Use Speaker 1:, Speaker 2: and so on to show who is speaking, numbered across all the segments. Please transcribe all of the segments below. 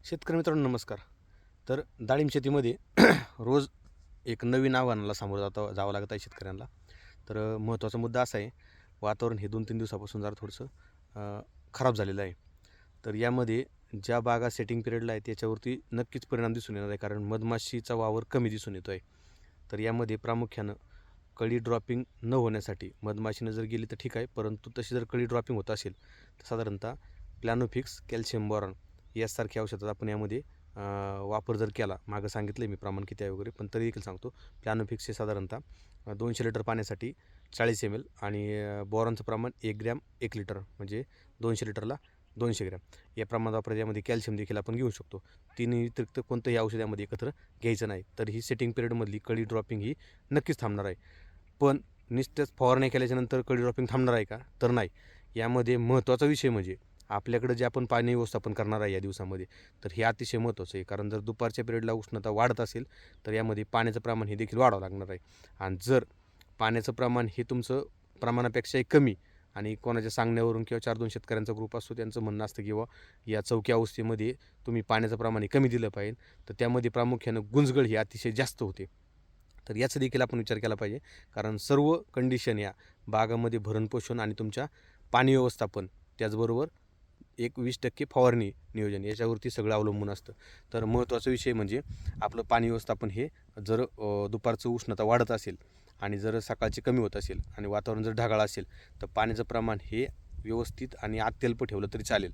Speaker 1: शेतकरी मित्रांनो नमस्कार. तर डाळिंब शेतीमध्ये रोज एक नवीन आव्हानाला सामोरं जावं लागत आहे शेतकऱ्यांना. तर महत्त्वाचा मुद्दा असा आहे, वातावरण हे 2-3 दिवसापासून जरा थोडंसं खराब झालेलं आहे. तर यामध्ये ज्या बागा सेटिंग पिरियडला आहे त्याच्यावरती नक्कीच परिणाम दिसून येणार आहे, कारण मधमाशीचा वावर कमी दिसून येतो आहे. तर यामध्ये प्रामुख्यानं कळी ड्रॉपिंग न होण्यासाठी मधमाशीनं जर गेली तर ठीक आहे, परंतु तशी जर कळी ड्रॉपिंग होत असेल तर साधारणतः प्लॅनोफिक्स, कॅल्शियम बोरॉन यासारख्या औषधाचा आपण यामध्ये वापर जर केला, मागं सांगितलं आहे मी प्रमाण किती आहे वगैरे, पण तरी देखील सांगतो. प्लॅनोफिक्स हे साधारणतः 200 लिटर पाण्यासाठी 40 ml आणि बोरॉनचं प्रमाण 1 ग्रॅम 1 लिटर, म्हणजे 200 लिटरला 200 ग्रॅम या प्रमाणात वापरायचं. यामध्ये कॅल्शियम देखील आपण घेऊ शकतो. तिन्ही व्यतिरिक्त कोणतंही औषध यामध्ये एकत्र घ्यायचं नाही. तर ही सेटिंग पिरियडमधली कळी ड्रॉपिंग ही नक्कीच थांबणार आहे. पण नुसत्याच फवारणी केल्याच्यानंतर कळी ड्रॉपिंग थांबणार आहे का? तर नाही. यामध्ये महत्त्वाचा विषय म्हणजे आपल्याकडे जे आपण पाणी व्यवस्थापन करणार आहे या दिवसामध्ये, तर हे अतिशय महत्त्वाचं आहे. कारण जर दुपारच्या पिरियडला उष्णता वाढत असेल तर यामध्ये पाण्याचं प्रमाण हे देखील वाढावं लागणार आहे. आणि जर पाण्याचं प्रमाण हे तुमचं प्रमाणापेक्षाही कमी आणि कोणाच्या सांगण्यावरून किंवा 4-2 शेतकऱ्यांचा ग्रुप असतो त्यांचं म्हणणं असतं की या चौक्या अवस्थेमध्ये तुम्ही पाण्याचं प्रमाण कमी दिलं पाहिजे, तर त्यामध्ये प्रामुख्यानं गुंजगळ ही अतिशय जास्त होते. तर याचा देखील आपण विचार केला पाहिजे, कारण सर्व कंडिशन या बागामध्ये भरणपोषण आणि तुमच्या पाणी व्यवस्थापन, त्याचबरोबर 20% फवारणी नियोजन याच्यावरती सगळं अवलंबून असतं. तर महत्त्वाचा विषय म्हणजे आपलं पाणी व्यवस्थापन हे जर दुपारचं उष्णता वाढत असेल आणि जर सकाळची कमी होत असेल आणि वातावरण जर ढगाळ असेल तर पाण्याचं प्रमाण हे व्यवस्थित आणि अत्यल्प ठेवलं तरी चालेल.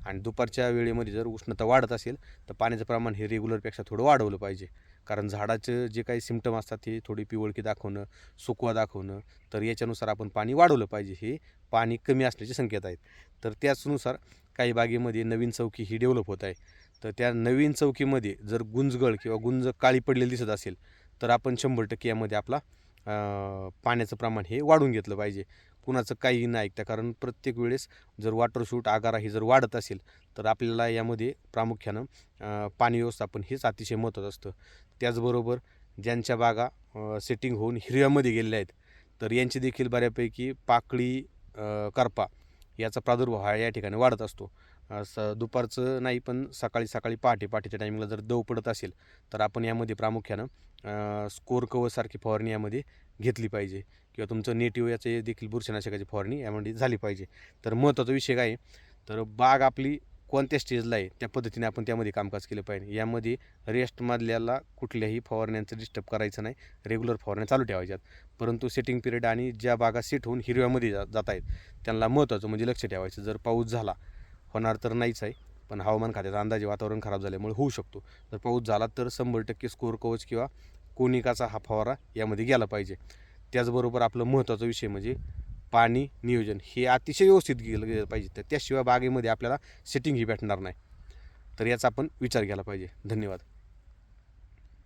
Speaker 1: आणि दुपारच्या वेळेमध्ये जर उष्णता वाढत असेल तर पाण्याचं प्रमाण हे रेग्युलरपेक्षा थोडं वाढवलं पाहिजे, कारण झाडाचं जे काही सिम्पटम असतात हे थोडी पिवळकी दाखवणं, सुकवा दाखवणं, तर याच्यानुसार आपण पाणी वाढवलं पाहिजे. हे पाणी कमी असण्याचे संकेत आहेत. तर त्याचनुसार काही बागेमध्ये नवीन चौकी ही डेव्हलप होत आहे. तर त्या नवीन चौकीमध्ये जर गुंजगळ किंवा गुंज काळी पडलेली दिसत असेल तर आपण 100% यामध्ये आपला पाण्याचं प्रमाण हे वाढवून घेतलं पाहिजे. कुणाचं काहीही न ऐकता, कारण प्रत्येक वेळेस जर वॉटरशूट आगारा ही जर वाढत असेल तर आपल्याला यामध्ये प्रामुख्यानं पाणी व्यवस्थापन हेच अतिशय महत्त्वाचं असतं. त्याचबरोबर ज्यांच्या बागा सेटिंग होऊन हिरव्यामध्ये गेलेल्या आहेत तर यांची देखील बऱ्यापैकी पाकळी, करपा याचा प्रादुर्भाव हा या ठिकाणी वाढत असतो. दुपारचं नाही, पण सकाळी पहाटेच्या टायमिंगला जर दव पडत असेल तर आपण यामध्ये प्रामुख्यानं स्कोर कवरसारखी फवारणी यामध्ये घेतली पाहिजे, किंवा तुमचं नेटिव्ह याचे देखील बुरशीनाशकाची फवारणी यामध्ये झाली पाहिजे. तर महत्त्वाचा विषय काय आहे, तर बाग आपली कोणत्या स्टेजला आहे त्या पद्धतीने आपण त्यामध्ये कामकाज केलं पाहिजे. यामध्ये रेस्टमधल्याला कुठल्याही फवारण्यांचं डिस्टर्ब करायचं नाही, रेग्युलर फवारण्या चालू ठेवायच्यात. परंतु सेटिंग पिरियड आणि ज्या बागा सेट होऊन हिरव्यामध्ये जात आहेत त्यांना महत्त्वाचं म्हणजे लक्ष ठेवायचं. जर पाऊस झाला, होणार तर नाहीच आहे, पण हवामान खात्याचा अंदाजे वातावरण खराब झाल्यामुळे होऊ शकतो. जर पाऊस झाला तर 100% स्कोर कवच किंवा कोनिकाचा हा फवारा यामध्ये गेला पाहिजे. त्याचबरोबर आपलं महत्त्वाचा विषय म्हणजे पाणी नियोजन हे अतिशय व्यवस्थित गेलं पाहिजे. तर त्याशिवाय बागेमध्ये आपल्याला सेटिंग ही भेटणार नाही. तर याचा आपण विचार केला पाहिजे. धन्यवाद.